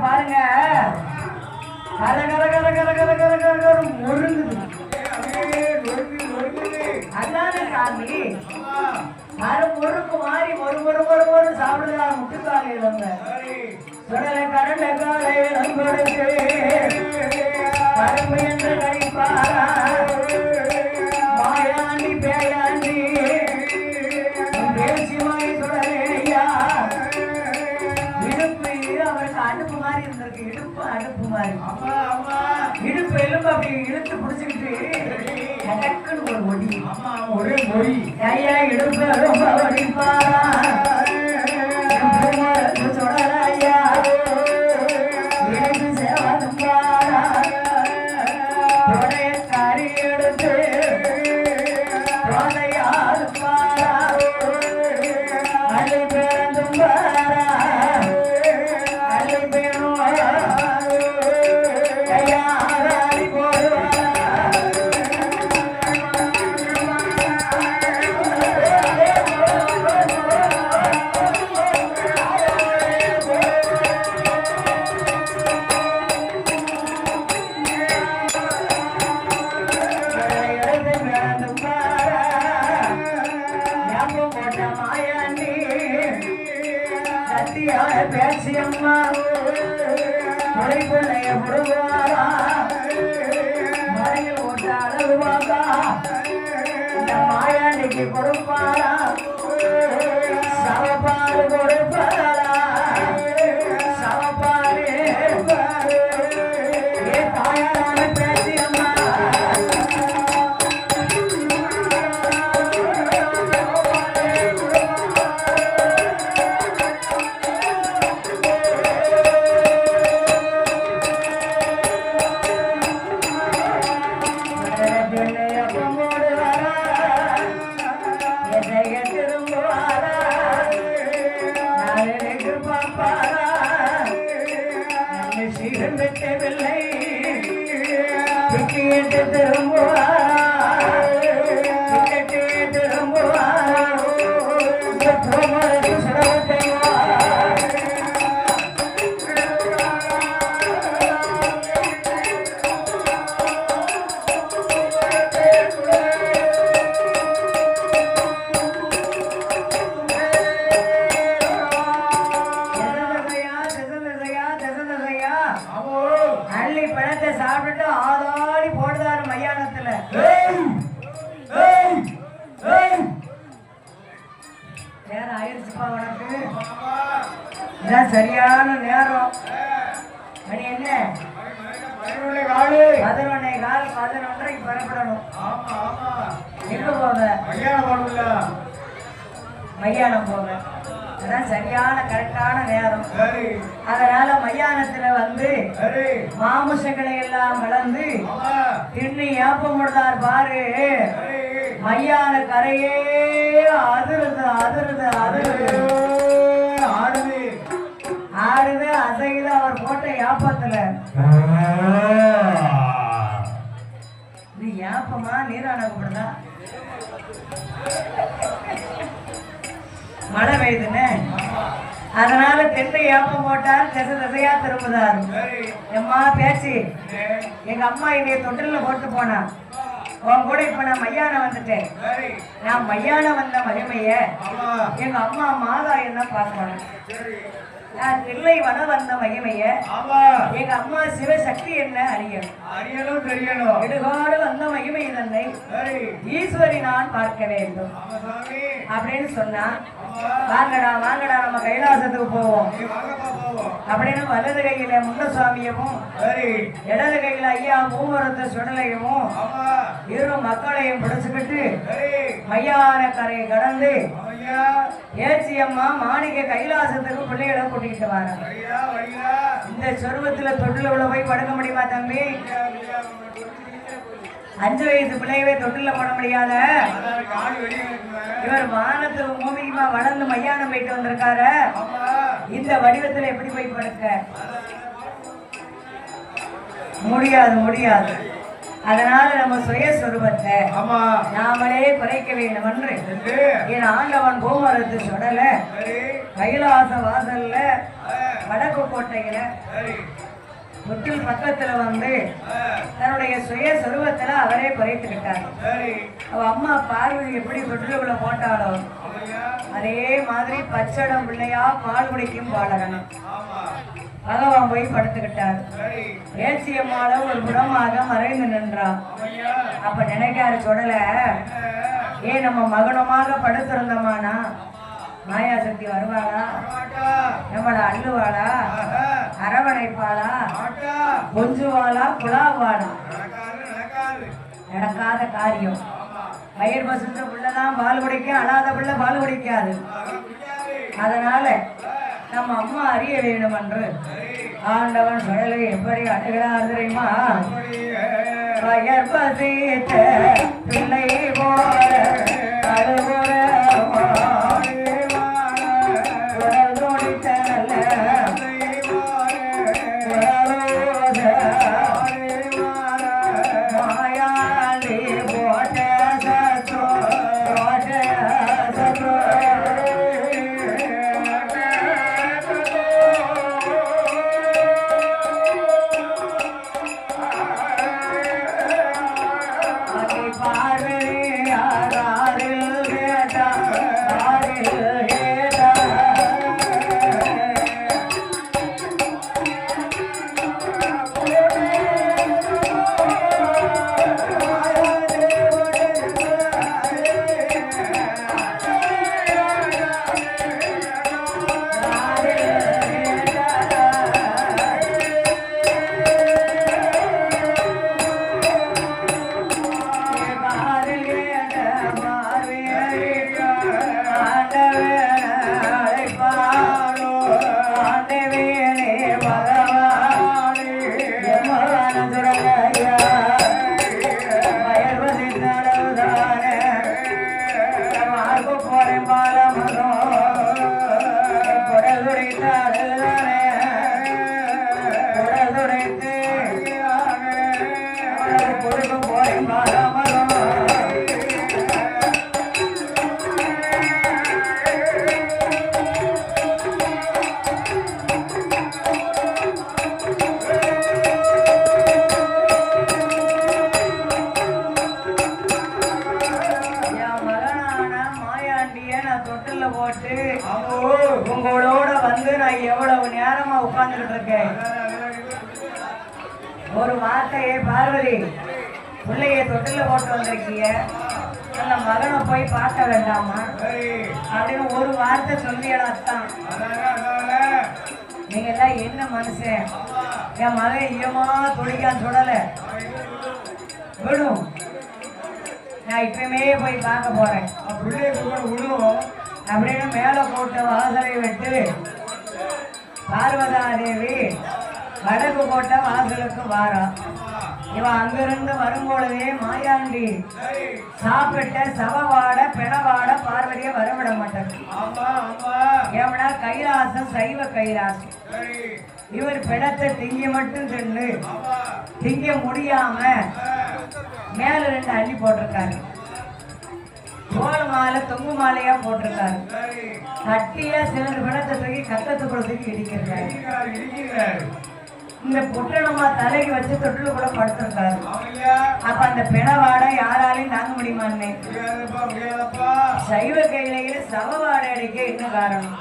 பாருங்க அதான சாமி முறுக்கு மாறி ஒரு சாப்பிடுறா முட்டுக்காங்க சுடலை கடலை காலை நண்பருக்கு பரம்பு என்று கழிப்பாரா மாயாண்டி பேயாண்டி பேசிமாய் சுடலையா இடுப்பு அவருக்கு அடுப்பு மாதிரி இருந்திருக்கு இடுப்பு அடுப்பு மாதிரி இடுப்பு எலும்பு அப்படி இழுத்து பிடிச்சிக்கிட்டு எனக்குன்னு ஒரு ஒடி ஒரே மொழி ஐயா இடுப்பு ரொம்ப ஒடிப்பாரா சுடலையா இடுப்பு சேவதும் பாரா கறி எடுத்து யாது பாரா அது பிறந்தும் பாரா அது பேரும் கையாடி போடுவாரா பேசியம்மா மலைக்குள்ளைய முருகாரா மலையில் ஓட்ட அழகுவாக்கா இந்த மாயாண்டிக்கு கொடுப்பாரா சவப்பாடு கொடுப்பாரா சவப்பாடு ஏ தாயாரான பேசியம்மா சாப்பிட்டு ஆதாடி போடுதாரு மையானத்துல நேரம் ஆயிடுச்சுப்பா உனக்கு இதான் சரியான நேரம் மணி என்ன 11:15 புறப்படணும் எங்க போக மையானம் போக அதான் சரியான கரெக்டான நேரம் அதனால மையானத்துல வந்து மாமுசங்களை எல்லாம் கலந்து திண்ணி ஏப்பம் முடுதார் பாரு மையான கரையே அதிருது அதிருது அதிருது ஆடுது ஆடுது அசையுது அவர் போட்ட ஏப்பத்துல இது ஏப்பமா நீரானப்படுதா மழை பெய்யுதுன்னு அதனால தென்னை ஏப்பம் போட்டார், திசை திசையா திரும்புதார். எம்மா பேச்சு, எங்க அம்மா என்னைய தொட்டில போட்டு போனா, உன் கூட இப்ப நான் மையானம் வந்துட்டேன். நான் மையானம் வந்த மகிமைய எங்க அம்மா மாதா என்ன பார்க்கணும். நான் தில்லை வன வந்த மகிமைய எங்க அம்மா சிவசக்தி என்ன அறியணும் தெரியணும். இடுகாடு வந்த மகிமை தன்னை ஈஸ்வரி நான் பார்க்க வேண்டும் அப்படின்னு சொன்னா, வாங்கடா வாங்கடா நம்ம கைலாசத்துக்கு போவோம் அப்படின்னு வலது கையில முன்னசுவாமியமும் இடது கையில ஐயா மூவரத்து சுடலையும் இரு மக்களையும் பிடிச்சுக்கிட்டு மையான கரையை கடந்து ஏச்சியம்மா மாணிக்க கைலாசத்துக்கு பிள்ளைகளை கூட்டிக்கிட்டு வர. இந்த சொருவத்துல தொட்டில உள்ள போய் படுக்க முடியுமா தம்பி? 5 வயசு பிள்ளையவே தொட்டில போட முடியாத இவர் வானத்துக்கு பூமிக்குமா வளர்ந்து மையானம் போயிட்டு வந்திருக்காரு. இந்த வடிவத்துல எப்படி போய் படுக்க முடியாது முடியாது. அதனால நம்ம சுயஸ்வரூபத்தை நாமளே குறைக்க வேண்டும் என்று என் ஆண்டவன் பூமரத்து சொடல கைலாச வாசல்ல வடக்கு கோட்டையில தொட்டில் பக்கத்துல வந்து தன்னுடைய சுயஸ்வரூபத்துல அவரே குறைத்துக்கிட்டார். அவ அம்மா பார்வதி எப்படி தொட்டிலுக்குள்ள போட்டாலோ அதே மாதிரி பச்சடம் பிள்ளையா பால் குடிக்கும் பாலகனும் பகவான் போய் படுத்துக்கிட்டார். ஏச்சியம்மால ஒரு புறமாக மறைந்து நின்றான். அப்ப நினைக்காரு சொடல, ஏன் நம்ம மகனமாக படுத்திருந்தோமானா மாயாசக்தி வருவாளா, நம்மள அள்ளுவாளா, அரவணைப்பாளா, கொஞ்சுவாளா, குழாவாளா? நடக்காத காரியம். வயிறு பசுத்த பிள்ளைதான் பால் குடிக்கும், அழாத பிள்ளை பால் குடிக்காது. அதனால நம்ம அம்மா அறிய வேண்டும் என்று ஆண்டவன் சுழலை எப்படி அணுகிறார் தெரியுமா? வயர் பசித்த பிள்ளை போல உங்களோட வந்து நான் எவ்வளவு நேரமா உட்கார்ந்துட்டு இருக்கேன். ஒரு வார்த்தையே பார்வதி, பிள்ளைய தொட்டில போட்டு வந்திருக்கீங்க, அந்த மகனை போய் பார்க்க வேண்டாமா அப்படின்னு ஒரு வார்த்தை சொல்லியதான். நீங்க எல்லாம் என்ன மனுஷன்? என் மகன் ஐயமா துடிக்கான்னு சொல்லல விடும், நான் இப்பவுமே போய் பார்க்க போறேன் விடும் அப்படின்னு மேல போட்ட வாசலை விட்டு பார்வதாதேவி வடக்கு போட்ட வாசலுக்கு வாரா. இவன் அங்கிருந்து வரும்பொழுதே மாயாண்டி சாப்பிட்ட சவவாட பிணவாட பார்வதியை வரவிட மாட்டாங்க. ஏன்னா கைலாசம் சைவ கைலாசம். இவர் பிணத்தை திங்க மட்டும் சென்று திங்க முடியாம மேல 2 அள்ளி போட்டிருக்காரு. தோல் மாலை தொங்கு மாலையா போட்டிருக்காரு. கட்டியா சிலர் பிணத்தை தூக்கி கட்டத்துக்குள்ள தூக்கி இடிக்கிறாரு. இந்த பொட்டணமா தலைக்கு வச்சு தொட்டில கூட படுத்திருக்காரு. அப்ப அந்த பிணவாடை யாராலையும் தாங்க முடியுமான்னு சைவ கையில சவவாடை அடிக்க என்ன காரணம்?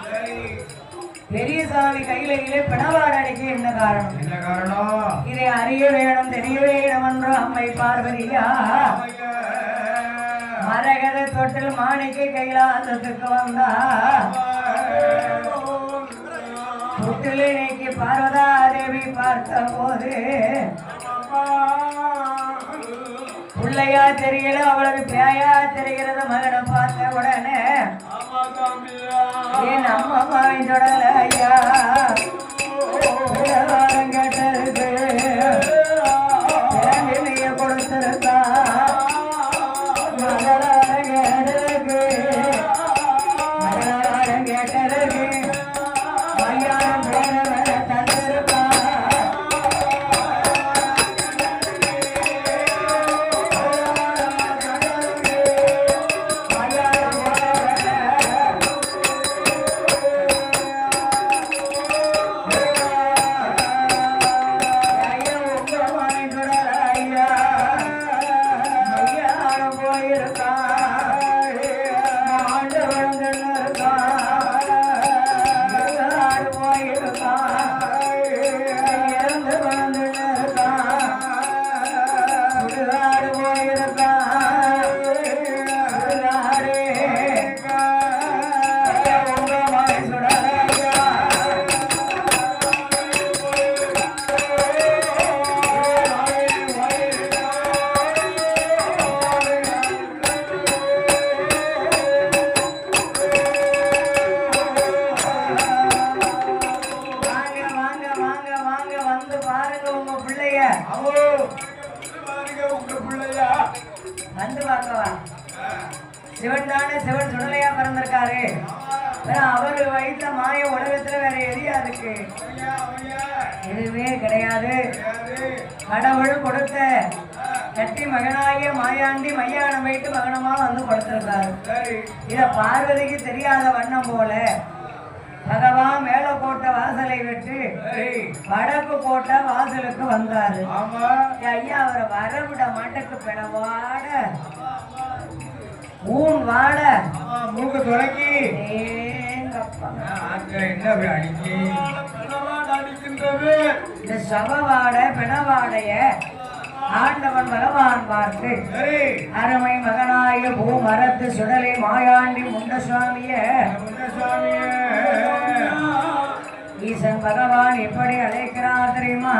பெரிய சாமி கையிலே பிணவாடை அடிக்க என்ன காரணம்? இதை அறிய வேணும் தெரிய வேணும் என்று அம்மை பார்வதியா மரகத தொட்டில் மாணிக்க கைலாசத்துக்கு வந்தா தொட்டிலே நீக்கி பார்வதா தேவி பார்த்த போது பிள்ளையா தெரியல அவளுக்கு பேயா தெரிகிறது. மகனை பார்த்த உடனே என் அம்மாவின் தொடல ஐயா கேட்டதுக்கு கொடுத்திருந்தா வந்து பார்க்கவா? சிவன் தானே, சிவன் சுடலையா பிறந்திருக்காரு. அவரு வைத்த மாய உலகத்துல வேற எரியா இருக்கு, எதுவுமே கிடையாது. கடவுள் கொடுத்த கட்டி மகனாகிய மாயாண்டி மையானம் வைத்து மகனமா வந்து கொடுத்திருக்காரு. இத பார்வதிக்கு தெரியாத வண்ணம் போல பகவான் மேல போட்ட வாசலை விட்டு வடக்கு போட்ட வாசலுக்கு வந்தாரு. ஐயா அவரை வரவிட மாட்டக்கு பிணவாட ஊன் வாட மூக்கு துறக்கி இந்த சவவாட பிணவாடைய ஆண்டவன் பகவான் பார்த்து அருமை மகனாய பூ மரத்து சுடலை மாயாண்டி முண்டசுவாமிய ஈசன் பகவான் எப்படி அழைக்கிறார் தெரியுமா?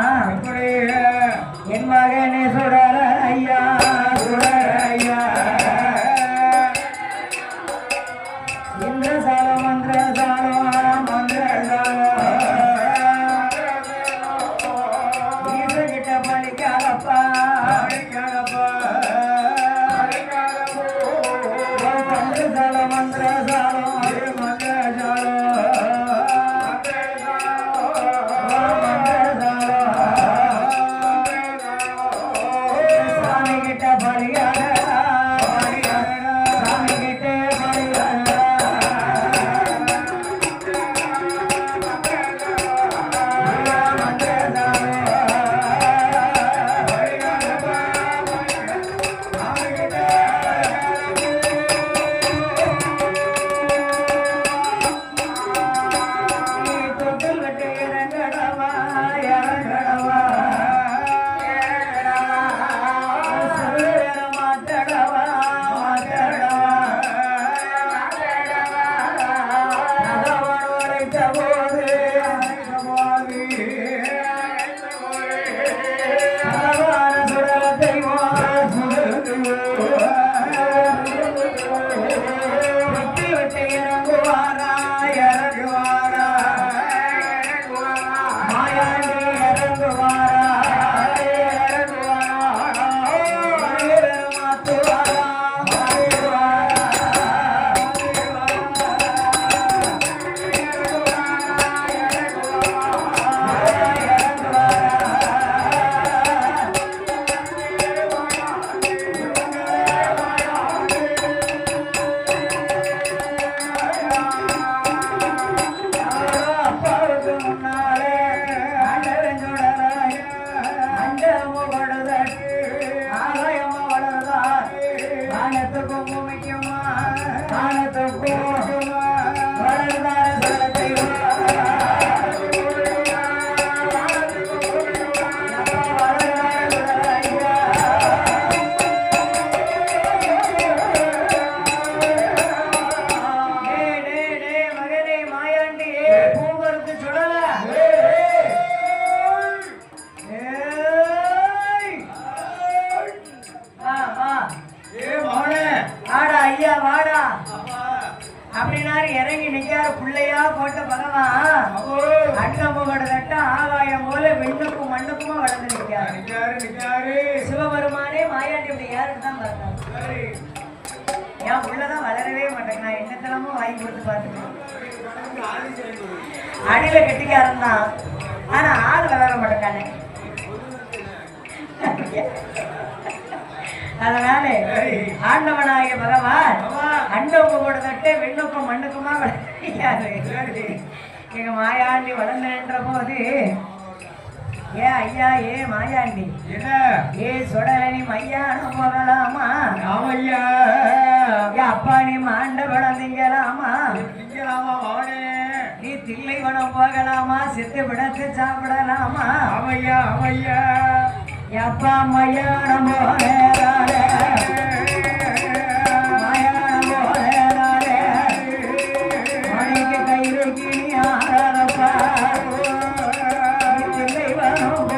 என் மகனே சுடர ஐயா சுடர ஐயா இந்திரசால மந்திரசாலோ மந்திரசாலோ ஈச கிட்ட பழிக்காதப்பா மந்திரசால மந்திரசாலோ மந்திரசாலோ ஆகாயம் போல விண்ணுக்கும் மண்ணுக்குமா வளர்ந்து நிற்காரு. சிவபெருமானே மாயாண்டி இப்படி யாருக்கு தான் பார்த்தாரு. என் உள்ளதான் வளரவே மாட்டேங்க. நான் என்னத்தெல்லாமோ வாங்கி கொடுத்து பார்த்துக்கேன். அடியில கெட்டிக்காரன் தான், ஆனா ஆள் வளர மாட்டேங்கானே. அதனால ஆண்டவனாகிய பகவான் அண்டவுக்கு கூட தட்டே விண்ணுக்கும் மண்ணுக்குமா வளர்ந்து எங்க மாயாண்டி வளர்ந்தன்ற போது ஏ ஐயா ஏ மாயாண்டி ஏ சுடலனி மையானம் போகலாமா? ஐயா அப்பா நீ மாண்ட படம் திங்கலாமா? நீ தில்லை வனம் போகலாமா? சித்து விடத்து சாப்பிடலாமா? ஐயா ஐயா அப்பா மையானம் போகிறாரே மாயானம் போகிறாரே மணிக்கு கையிலுக்கு நீ ஆறப்பா தில்லை வனம்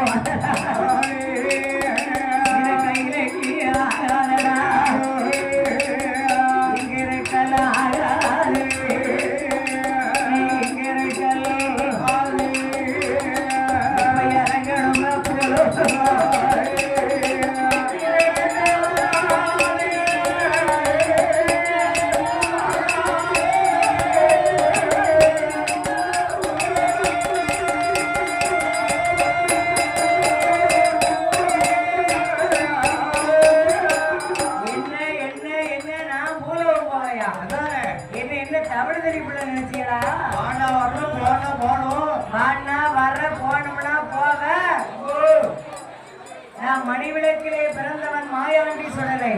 கையிலுக்கு ஆறடா இங்க இருக்கலாறு இங்க இருக்கல இறங்கணும் போல மணிவிளக்கிலே பிறந்தவன் மாயாண்டி சுடலை,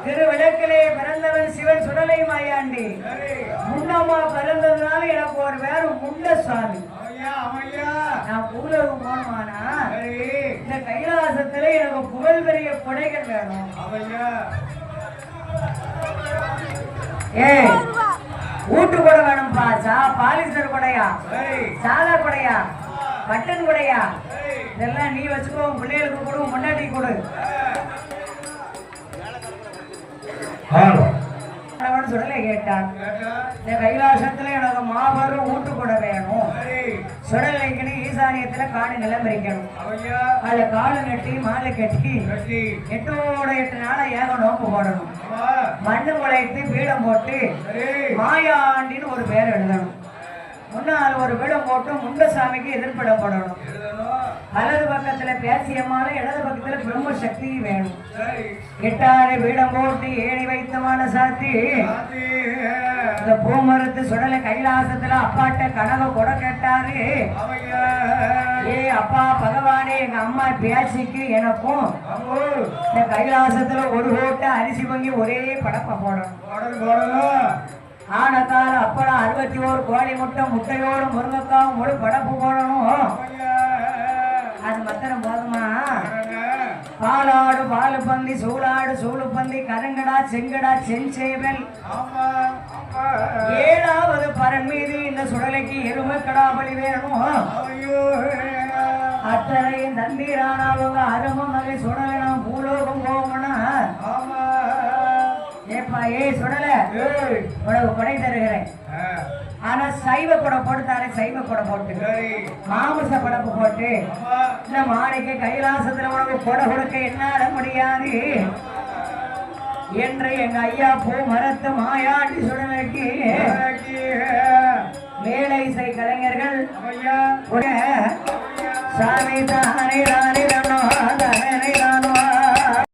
திருவிளக்கிலே பிறந்தவன் சிவன் சுடலை மாயாண்டி. முன்னம்மா பிறந்ததுனால எனக்கு ஒரு பேரு முண்ட சுவாமி. நான் பூலோகம் போனோமானா இந்த கைலாசத்துல எனக்கு புகழ் பெரிய கொடைகள் வேணும். ஏய் ஊட்டு கூட வேணும்பா. பாலிஸ்டர் கொடையா, சாதா கொடையா, பட்டன் கொடையா, இதெல்லாம் நீ வச்சுக்கோ. பிள்ளைகளுக்கு கொடு, முன்னாடி கொடு. சுடலை கேட்டான். இந்த கைலாசத்துல எனக்கு மாபெரும் ஊட்டு கூட வேணும். சுடலைக்குன்னு ஈசானியத்துல காடு நிலம்பரிக்கணும். அதுல காடு நட்டி மாலை கட்டி 8 நாளா ஏக நோம்பு போடணும். மண்ணு முளைத்து பீடம் போட்டு மாயாண்டின்னு ஒரு பேர் எழுதணும். முன்னால் ஒரு பீடம் போட்டு முண்டசாமிக்கு எதிர்ப்படம் போடணும். வலது பக்கத்துல பேசியமான, இடது பக்கத்துல பிரம்ம சக்தி வேணும். 8 பீடம் போட்டு ஏணி வைத்தமான சாத்தி இந்த பூமரத்து சுடலை கைலாசத்துல அப்பாட்ட கனவை கொட கேட்டாரு. ஏ அப்பா பகவானே, எங்க அம்மா பேசிக்கு எனக்கும் இந்த கைலாசத்துல ஒரு கோட்டை அரிசி பங்கி ஒரே படப்ப போடணும். ஆனக்கால அப்படம் 61 கோழி முட்டை, முட்டையோடு முருங்கைக்காவும் ஒரு படப்பு போடணும். அது மத்தனம் போதுமா? பாலாடு பாலு பந்தி, சூளாடு சூழு பந்தி, கருங்கடா செங்கடா செஞ்சேவல். 7வது பரன் மீது இந்த சுடலைக்கு எருமை கடாபலி வேணும். அத்தனையும் தந்தீரானவங்க அரும மகை சுடலை நான் பூலோகம் போகணும்னா ஏப்பா ஏ சுடல உனக்கு கொடை தருகிறேன். ஆனா சைவ கொடை போட்டுத்தாரே, சைவ கொடை போட்டு மாமிச படப்பு போட்டு இந்த மாணிக்கு கைலாசத்துல உனக்கு கொடை கொடுக்க என்னால முடியாது என்று எங்க ஐயா பூ மரத்து மாயாண்டி சுடலைக்கு மேலை இசை கலைஞர்கள் சாமி தானே தானே தானோ தானே தானோ